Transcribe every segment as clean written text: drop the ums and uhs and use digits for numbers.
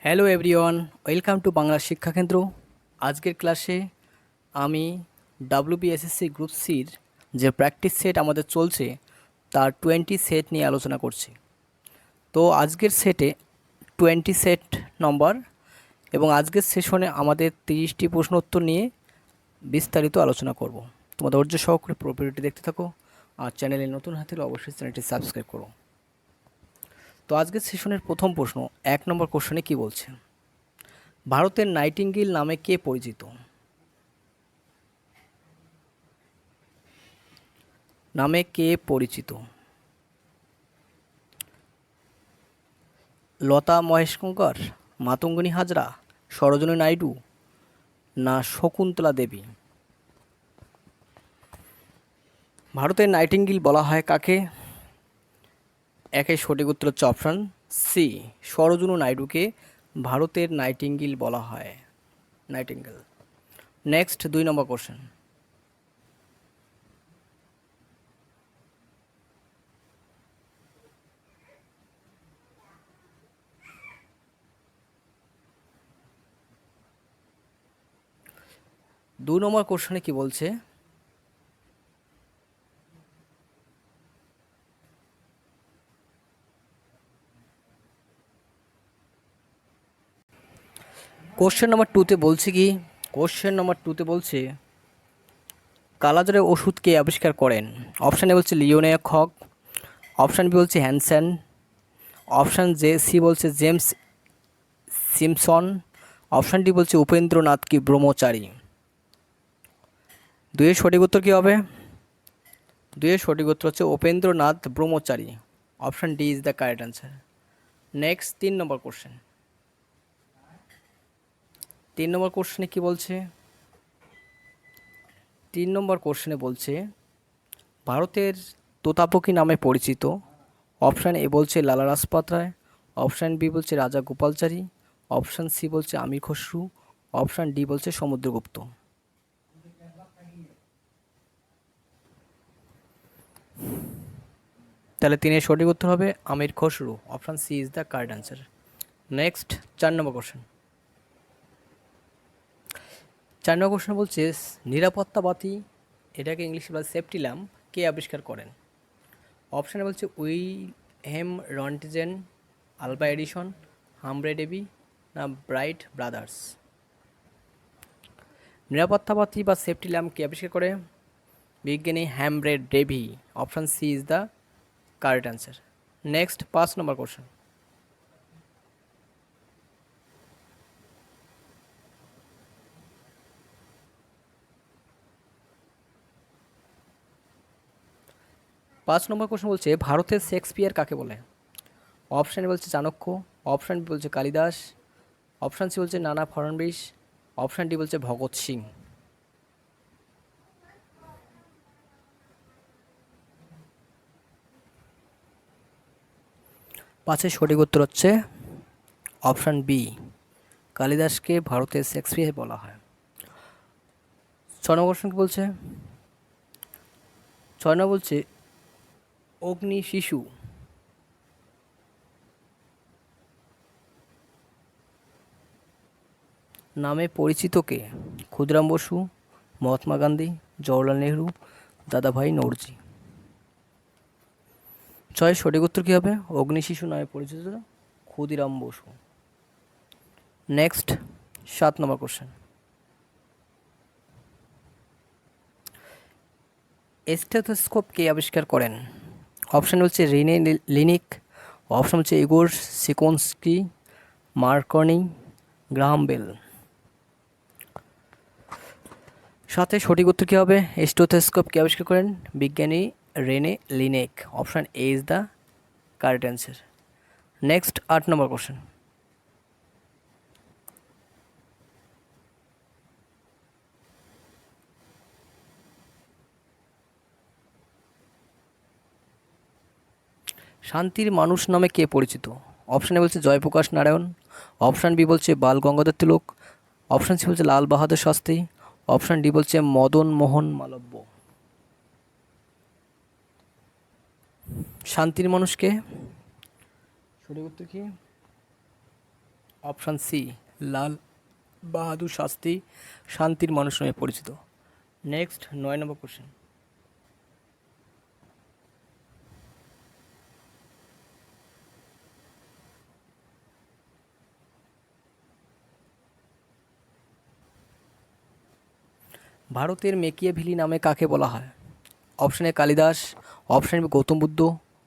Hello everyone, welcome to Bangla শিক্ষা কেন্দ্র। আজকের ক্লাসে আমি ডাব্লিউবিএসএসসি গ্রুপ সির যে প্র্যাকটিস সেট আমাদের চলছে তার 20 সেট নিয়ে আলোচনা করছি। তো আজকের সেটে 20 সেট নম্বর এবং আজকের সেশনে আমাদের 30টি প্রশ্ন উত্তর নিয়ে বিস্তারিত আলোচনা করব। তোমরা ধৈর্য সহকারে পুরো ভিডিওটি দেখতে থাকো, আর চ্যানেলে নতুন হয়ে থাকলে অবশ্যই চ্যানেলটি সাবস্ক্রাইব করো। তো আজকের সেশনের প্রথম প্রশ্ন, 1 নম্বর কোশ্চেনে কী বলছে? ভারতের নাইটিঙ্গেল নামে কে পরিচিত? নামে কে পরিচিত? লতা মহেশঙ্কর, মাতঙ্গিনী হাজরা, সরোজিনী নাইডু না শকুন্তলা দেবী? ভারতের নাইটিঙ্গেল বলা হয় কাকে? একের সঠিক উত্তর হচ্ছে অপশান সি, সরোজিনী নাইডুকে ভারতের নাইটিঙ্গেল বলা হয়। নাইটিঙ্গেল। নেক্সট 2 নম্বর কোশ্চেন। দু নম্বর কোশ্চেনে কি বলছে? কোশ্চেন নম্বর 2তে বলছে কি? কোশ্চেন নম্বর 2তে বলছে কালাজ্বরের ওষুধ কে আবিষ্কার করেন? অপশান এ বলছে লিওনেয়া খক, অপশান বি বলছে হ্যানসেন, অপশান সি বলছে জেমস সিমসন, অপশান ডি বলছে উপেন্দ্রনাথ কি ব্রহ্মচারী। দুইয়ের সঠিক উত্তর কী হবে? দুইয়ের সঠিক উত্তর হচ্ছে Upendranath Brahmachari. Option D is the correct answer. Next 3 number question. 3 number কোশ্চেনে কী বলছে? 3 নম্বর কোশ্চেনে বলছে ভারতের তোতাপুকি নামে পরিচিত। অপশান এ বলছে লালা রাজপথ রায়, অপশান বি বলছে রাজা গোপালচারী, অপশান সি বলছে আমির খসরু, অপশান ডি বলছে সমুদ্রগুপ্ত। তাহলে 3-এর সঠিক উত্তর হবে Amir Khusrau. Option C is the correct answer. Next 4 number question. 4 number question বলছে নিরাপত্তা বাতি, এটাকে ইংলিশে বলে সেফটি ল্যাম্প, কে আবিষ্কার করেন? অপশানে বলছে Wilhelm Rontgen, Alva Edison, Humphry Davy না ব্রাইট ব্রাদার্স। নিরাপত্তা বাতি বা সেফটি ল্যাম্প কে আবিষ্কার করে? বিজ্ঞানী Humphry Davy. Option C is the correct answer. Next 5 number question. 5 number question বলছে ভারতের শেক্সপিয়ার কাকে বলে? অপশান এ বলছে চাণক্য, অপশান বি বলছে কালিদাস, অপশান সি বলছে নানা ফড়নবিশ, অপশান ডি বলছে ভগৎ সিং। 5-এর সঠিক উত্তর হচ্ছে অপশান বি, কালিদাসকে ভারতের শেক্সপিয়ার বলা হয়। 6 নম্বর কোশ্চেন কি বলছে? 6 নম্বর বলছে অগ্নি শিশু নামে পরিচিত কে? ক্ষুদিরাম বসু, মহাত্মা গান্ধী, জওহরলাল নেহরু, দাদাভাই নৌরজি। 6-এর সঠিক উত্তর কী হবে? অগ্নি শিশু নামে পরিচিত ক্ষুদিরাম বসু। নেক্সট 7 নম্বর কোশ্চেন। স্টেথোস্কোপ কে আবিষ্কার করেন? অপশান বলছে রিনে লিনিক, অপশান হচ্ছে Igor Sikorsky, Marconi, Graham Bell. 7-এর সঠিক উত্তর কী হবে? স্টেথোস্কোপ কে আবিষ্কার করেন? বিজ্ঞানী Rene Laennec. Option A is the correct answer. Next 8 নম্বর কোশ্চেন। শান্তির মানুষ নামে কে পরিচিত? অপশানে বলছে জয়প্রকাশ নারায়ণ, অপশান বি বলছে বাল গঙ্গাধর তিলক, অপশান সি বলছে লাল বাহাদুর শাস্ত্রী, অপশান ডি বলছে মদন মোহন মালব্য। শান্তির মানুষকে সঠিক উত্তর কি? অপশান সি, লাল বাহাদুর শাস্ত্রী শান্তির মানুষ নামে পরিচিত। Next 9 number question. ভারতের মেকিয়াভেলি নামে কাকে বলা হয়? Option A Kalidas, option B Gautam Buddha,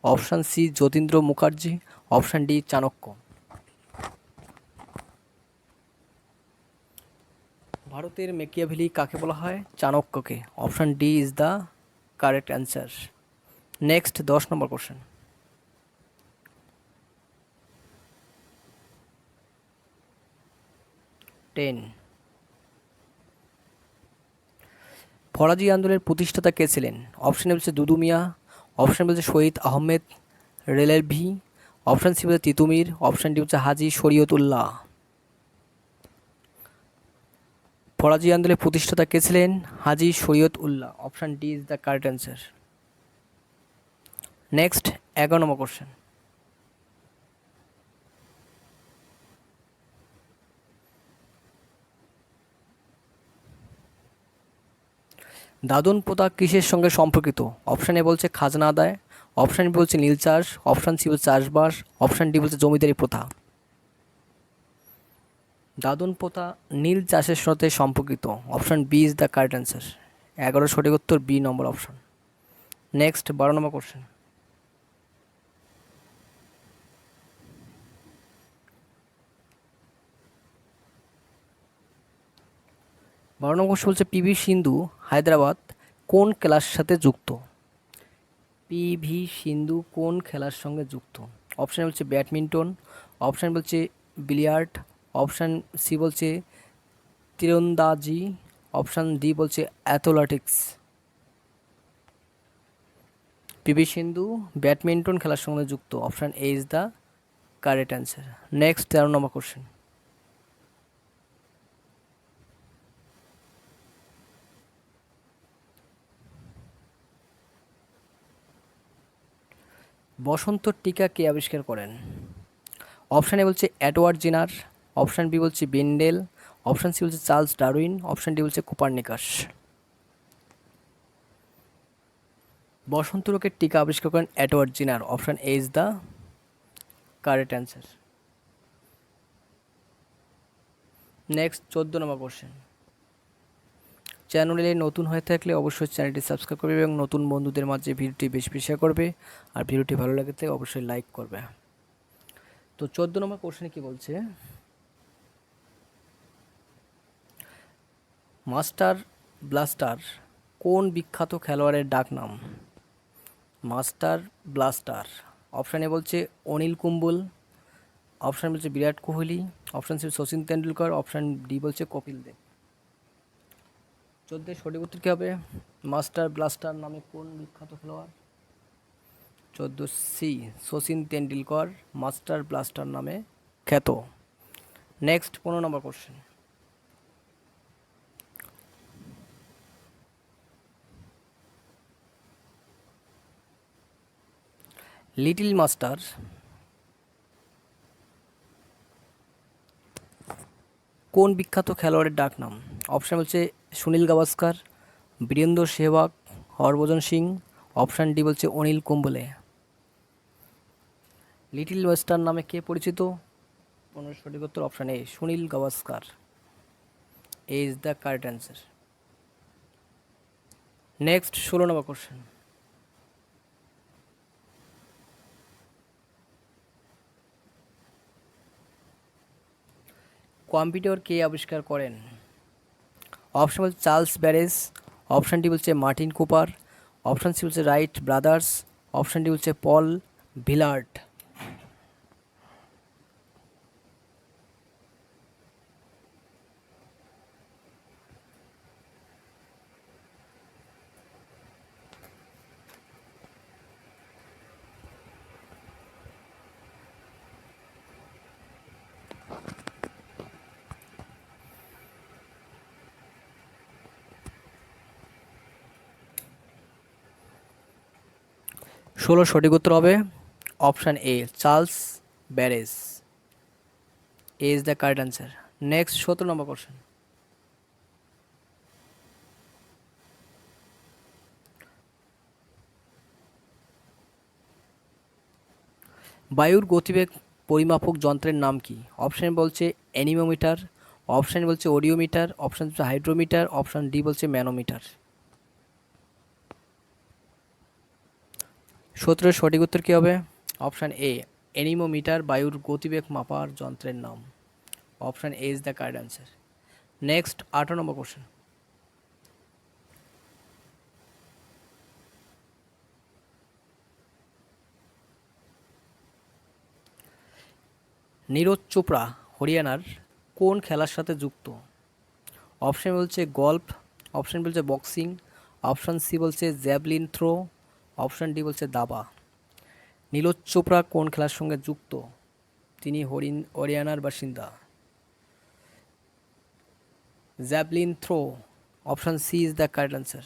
option C Jatindra Mukherjee, option D Chanakya. ভারতের মেকিয়াভেলি কাকে বলা হয়? চাণক্যকে। Option D is the correct answer. Next 10 number question. Ten. Faraji আন্দোলনের প্রতিষ্ঠাতা কে ছিলেন? অপশান এ বলছে দুদু মিয়া, অপশান বলছে শহীদ আহমেদ রেলেভি, অপশান সি বলছে তিতুমির, অপশান ডি হচ্ছে হাজি শরীয়তুল্লাহ। ফরাজি আন্দোলনের প্রতিষ্ঠাতা কে ছিলেন? Haji Shariat Ullah. Option D is the correct answer. Next 11 number question. দাদন প্রথা কিসের সঙ্গে সম্পর্কিত? অপশান এ বলছে খাজনা আদায়, অপশান বি বলছে নীল চাষ, অপশান সি বলছে চাষবাস, অপশান ডি বলছে জমিদারি প্রথা। দাদন প্রথা নীল চাষের সাথে সম্পর্কিত। Option B is the correct answer. 11 সঠিক উত্তর বি নম্বর অপশান। নেক্সট 12 নম্বর কোশ্চেন। 12 নম্বর কোশ্চেন বলছে পিভি সিন্ধু হায়দ্রাবাদ কোন খেলার সাথে যুক্ত? পিভি সিন্ধু কোন খেলার সঙ্গে যুক্ত? অপশান বলছে ব্যাডমিন্টন, অপশান বলছে বিলিয়ার্ড, অপশান সি বলছে তীরন্দাজি, অপশান ডি বলছে অ্যাথলেটিক্স। পিভি সিন্ধু ব্যাডমিন্টন খেলার সঙ্গে যুক্ত। Option A is the correct answer. Next 13 number question. বসন্ত টিকা কে আবিষ্কার করেন? অপশান এ বলছে এডওয়ার্ড জেনার, অপশান বি বলছে বেন্ডেল, অপশান সি বলছে চার্লস ডারউইন, অপশান ডি বলছে কোপার্নিকাস। বসন্ত রোগের টিকা আবিষ্কার করেন Edward Jenner. Option A is the correct answer. Next 14 number question. চ্যানেলে নতুন হয়ে থাকলে অবশ্যই চ্যানেলটি সাবস্ক্রাইব করবে এবং নতুন বন্ধুদের মাঝে ভিডিওটি বেশি বেশি শেয়ার করবে, আর ভিডিওটি ভালো লাগলে অবশ্যই লাইক করবে। তো 14 নম্বর কোশ্চেনে কি বলছে? মাস্টার ব্লাস্টার কোন বিখ্যাত খেলোয়াড়ের ডাকনাম? Master blaster. অপশান এ বলছে অনিল কুম্বল, অপশান বলছে Virat Kohli, option C Sachin Tendulkar, option D বলছে কপিল দেব। 14 সঠিক উত্তর কী হবে? মাস্টার ব্লাস্টার নামে কোন বিখ্যাত খেলোয়াড়? 14 C Sachin Tendulkar master blaster নামে খ্যাত। নেক্সট 15 নম্বর কোশ্চেন। লিটল মাস্টার কোন বিখ্যাত খেলোয়াড়ের ডাকনাম? অপশান বলছে সুনীল গাভাস্কার, বীরেন্দ্র সেহবাগ, হরভজন সিং, অপশান ডি বলছে অনিল কুম্বলে। লিটল মাস্টার নামে কে পরিচিত? সঠিক উত্তর option A Sunil Gavaskar. A is the correct answer. Next 16 number question. Computer কে আবিষ্কার করেন? অপশান বলছে চার্লস ব্যারেজ, অপশান ডি বলছে মার্টিন কুপার, অপশান সি বলছে রাইট ব্রাদার্স, অপশান ডি বলছে পল ভিলার্ড। 16 সঠিক উত্তর হবে option A Charles Babbage. A is the correct answer. Next 17 number question. বায়ুর গতিবেগ পরিমাপক যন্ত্রের নাম কি? অপশন বলছে অ্যানিমোমিটার, অপশন বলছে ওডিওমিটার, অপশন হচ্ছে হাইড্রোমিটার, অপশন ডি বলছে ম্যানোমিটার। 17 সঠিক উত্তর কী হবে? অপশান এ, অ্যানিমোমিটার বায়ুর গতিবেগ মাপার যন্ত্রের নাম। Option A is the correct answer. Next 18 number question. Neeraj Chopra হরিয়ানার কোন খেলার সাথে যুক্ত? অপশন বলছে গল্ফ, অপশন বলছে বক্সিং, অপশন সি বলছে জ্যাভলিন থ্রো, অপশন ডি বলছে দাবা। নীরজ চোপড়া কোন খেলার সঙ্গে যুক্ত? তিনি হরিয়ানার বাসিন্দা। Javelin throw, option C is the correct answer.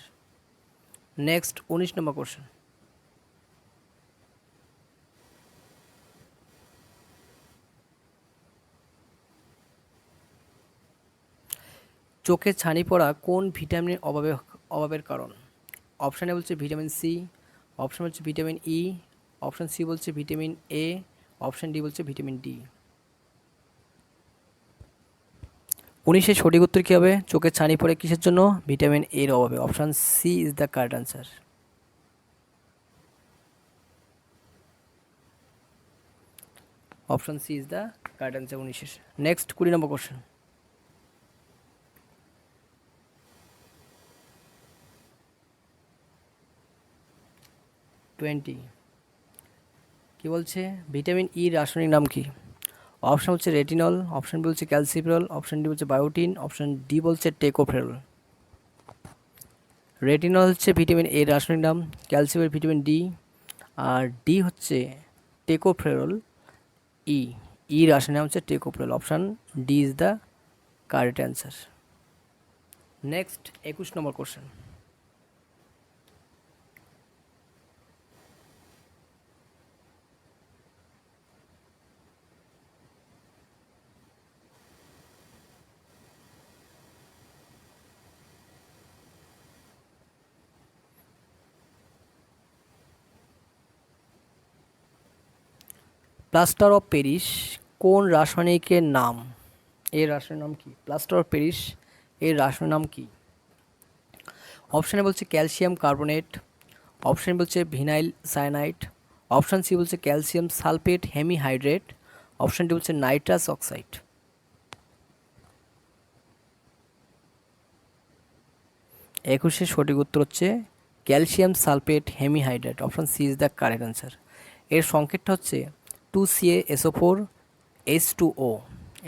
Next 19 নম্বর কোশ্চেন। চোখে ছানি পড়া কোন ভিটামিনের অভাবের কারণ? অপশানে বলছে ভিটামিন সি, অপশন বলছে ভিটামিন ই, অপশন সি বলছে ভিটামিন এ, অপশন ডি বলছে ভিটামিন ডি। 19 সঠিক উত্তর কী হবে? চোখে ছানি পড়ে কিসের জন্য? ভিটামিন এর অভাবে। Option C is the correct answer. Option C is the correct answer 19। Next 20 নম্বর কোশ্চেন। কি বলছে? ভিটামিন ই রাসায়নিক নাম কি? অপশন হচ্ছে রেটিনল, অপশন বলছে ক্যালসিফেরল, অপশন ডি বলছে বায়োটিন, অপশন ডি বলছে টেকোফেরল। রেটিনল হচ্ছে ভিটামিন এর রাসায়নিক নাম, ক্যালসিফের ভিটামিন ডি, আর ডি হচ্ছে টেকোফেরল। ই ই রাসায়নিক নাম হচ্ছে tocopherol. Option D is the correct answer. Next 21 number question. Plaster of Paris কোন রাসায়নিকের নাম? এর রাসায়নিক নাম কি? প্লাস্টার অফ প্যারিস এর রাসায়নিক নাম কি? অপশানে বলছে ক্যালসিয়াম কার্বনেট, অপশান বলছে ভিনাইল সায়ানাইড, অপশান সি বলছে calcium sulphate hemihydrate, option D বলছে নাইট্রাস অক্সাইড। 21 সঠিক উত্তর হচ্ছে calcium sulphate hemihydrate. Option C is the correct answer. এর সংকেতটা হচ্ছে 2CaSO4 H2O।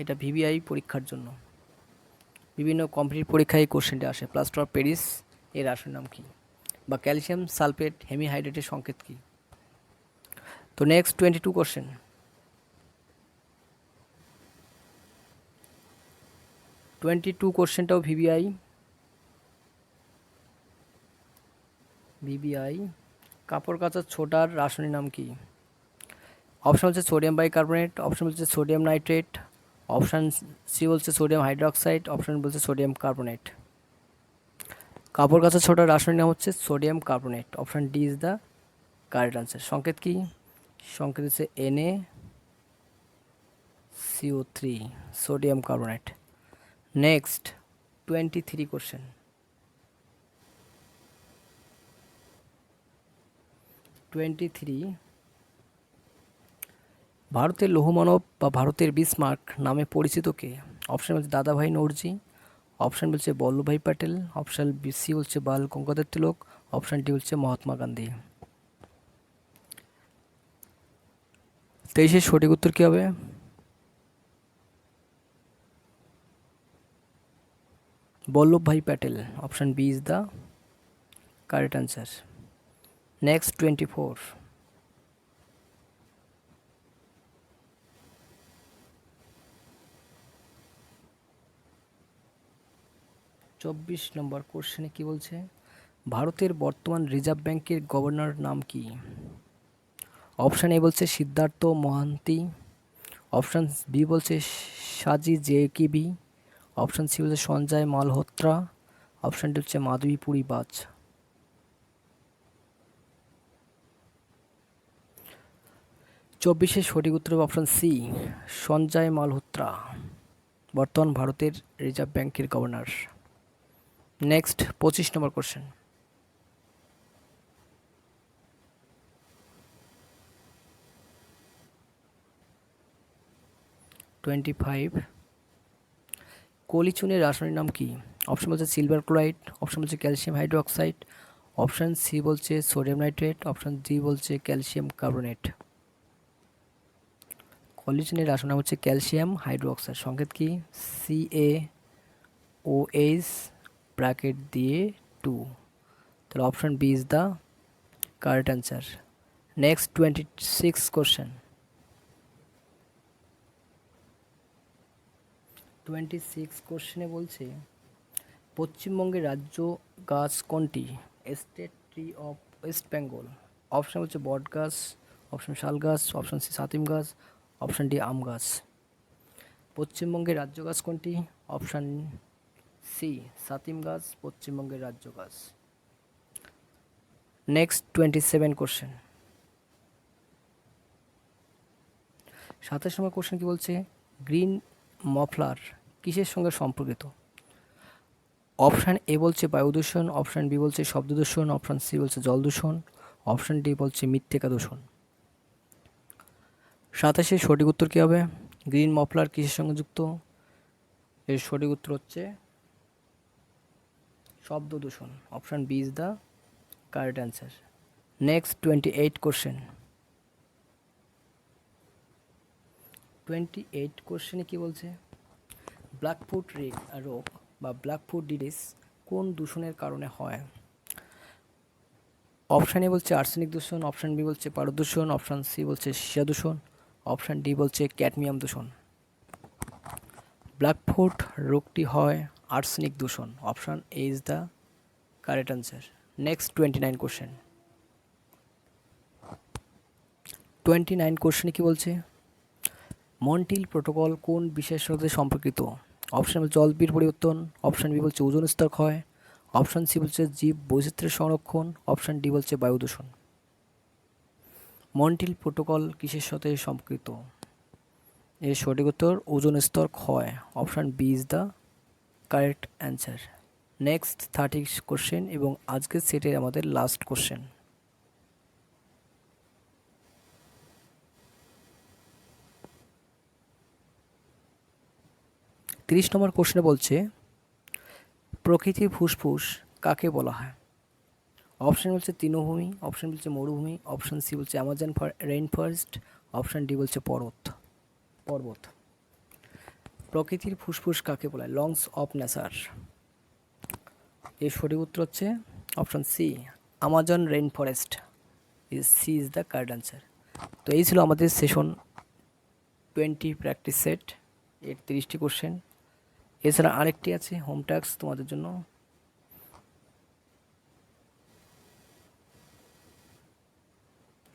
এটা ভিভিআই পরীক্ষার জন্য, বিভিন্ন কম্পিটিটিভ পরীক্ষায় এই কোশ্চেনটা আসে। প্লাস্টার অফ প্যারিস এর রাসায়নিক নাম কি, বা ক্যালসিয়াম সালফেট হেমিহাইড্রেটের সংকেত কি? তো নেক্সট 22 কোশ্চেন। কোশ্চেনটাও ভিভিআই। কাপড় কাচার ছোটার রাসায়নিক নাম কি? অপশন হচ্ছে সোডিয়াম বাইকার্বনেট, অপশন বলছে সোডিয়াম নাইট্রেট, অপশান সি বলছে সোডিয়াম হাইড্রোক্সাইড, অপশন বলছে সোডিয়াম কার্বনেট। কাপড় কাচার ছোটার রাসায়নিক নাম হচ্ছে sodium carbonate. Option D is the correct answer. সংকেত কি? সংকেত হচ্ছে NaCO3, sodium carbonate. Next 23 question. ভারতের লৌহমানব বা ভারতের বিসমার্ক নামে পরিচিত কে? অপশন বলছে দাদাভাই নৌরজি, অপশন বলছে বল্লভভাই প্যাটেল, অপশন সি বলছে বাল গঙ্গাধর তিলক, অপশন ডি বলছে মহাত্মা গান্ধী। 23 সঠিক উত্তর কী হবে? Vallabhbhai Patel. Option B is the correct answer. Next 24। নম্বর কোশ্চেনে কি বলছে? ভারতের বর্তমান রিজার্ভ ব্যাংকের গভর্নর নাম কি? অপশান এ বলছে সিদ্ধার্থ মহান্তি, অপশান বি বলছে সাজি জেকিবি, অপশান সি বলছে সঞ্জয় মালহোত্রা, অপশান ডি হচ্ছে মাধবীপুরী বাজ। 24-এর সঠিক উত্তর হবে অপশান সি, সঞ্জয় মালহোত্রা, বর্তমান ভারতের রিজার্ভ ব্যাংকের গভর্নর। নেক্সট 25 নম্বর কোশ্চেন। 25, কলিচুনের রাসায়নিক নাম কি? অপশন বলছে সিলভার ক্লোরাইড, অপশন বলছে ক্যালসিয়াম হাইড্রোক্সাইড, অপশন সি বলছে সোডিয়াম নাইট্রেট, অপশন ডি বলছে ক্যালসিয়াম কার্বনেট। কলিচুনের রাসায়নিক নাম হচ্ছে ক্যালসিয়াম হাইড্রোক্সাইড, সংকেত কি CaOH ব্র্যাকেট দিয়ে 2। তাহলে option B is the correct answer. Next 26 question. 26 কোশ্চেনে বলছে পশ্চিমবঙ্গের রাজ্য গাছ কোনটি? State tree of West Bengal. Option হচ্ছে বট গাছ, অপশান শাল গাছ, অপশান সি সাতিম গাছ, অপশান ডি আম গাছ। পশ্চিমবঙ্গের রাজ্য গাছ কোনটি? অপশান সি সাতিম গাছ পশ্চিমবঙ্গের রাজ্য গাছ। Next 27 question. 27 নম্বর কোশ্চেন কি বলছে? গ্রিন মফলার কিসের সঙ্গে সম্পর্কিত? অপশান এ বলছে বায়ু দূষণ, অপশান বি বলছে শব্দ দূষণ, অপশান সি বলছে জল দূষণ, অপশান ডি বলছে মৃত্তিকা দূষণ। 27-এর সঠিক উত্তর কী হবে? গ্রিন মফলার কিসের সঙ্গে যুক্ত? এর সঠিক উত্তর হচ্ছে শব্দ দূষণ, option B is the correct answer. Next 28 question. 28 কোশ্চেনে কী বলছে? ব্ল্যাকফুট রোগ বা ব্ল্যাকফুট ডিজিজ কোন দূষণের কারণে হয়? অপশান এ বলছে আর্সেনিক দূষণ, অপশান বি বলছে পারদ দূষণ, অপশান সি বলছে সীসা দূষণ, অপশান ডি বলছে ক্যাডমিয়াম দূষণ। ব্ল্যাকফুট রোগটি হয় আর্সেনিক দূষণ, option A is the correct answer. Next 29 question. 29 কোশ্চেনে কী বলছে? মন্ট্রিল প্রোটোকল কোন বিষয়ের সাথে সম্পর্কিত? অপশান বলছে জলবায়ুর পরিবর্তন, অপশান বি বলছে ওজোন স্তর ক্ষয়, অপশান সি বলছে জীব বৈচিত্র্যের সংরক্ষণ, অপশান ডি বলছে বায়ু দূষণ। মন্ট্রিল প্রোটোকল কিসের সাথে সম্পর্কিত? এর সঠিক উত্তর ওজোন স্তর ক্ষয়, option B is the correct answer. Next 30 question এবং আজকের সেটের আমাদের লাস্ট কোশ্চেন। 30 নম্বর কোশ্চেনে বলছে প্রকৃতির ফুসফুস কাকে বলা হয়? অপশান বলছে তৃণভূমি, অপশান বলছে মরুভূমি, অপশান সি বলছে Amazon rain forest, option D বলছে পর্বত। প্রকৃতির ফুসফুস কাকে বলা হয়? Lungs of nature. এর সঠিক উত্তর হচ্ছে option C Amazon rain forest, C is the correct answer. তো এই ছিল আমাদের সেশন 20 প্র্যাকটিস সেট এর 30টি কোশ্চেন। এছাড়া আরেকটি আছে হোম টাস্ক তোমাদের জন্য।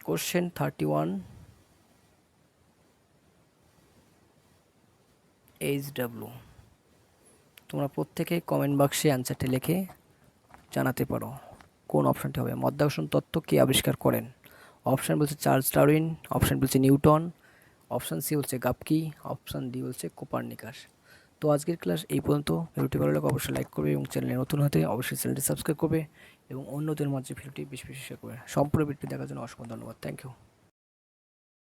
কোশ্চেন 31 HW, তোমরা প্রত্যেকে কমেন্ট বক্সে অ্যান্সারটি লিখে জানাতে পারো কোন অপশানটি হবে। মাধ্যাকর্ষণ তত্ত্ব কে আবিষ্কার করেন? অপশান বলছে চার্লস ডারউইন, অপশান বলছে নিউটন, অপশান সি বলছে গাপকি, অপশান ডি বলছে কোপার্নিকাস। তো আজকের ক্লাস এই পর্যন্ত। ভিডিওটি ভালো লাগলে অবশ্যই লাইক করবে এবং চ্যানেলে নতুন হতে অবশ্যই চ্যানেলটি সাবস্ক্রাইব করবে এবং অন্যদের মাঝে ভিডিওটি বেশি বেশি শেয়ার করবে। সম্পূর্ণ ভিডিওটি দেখার জন্য অসংখ্য ধন্যবাদ। Thank you.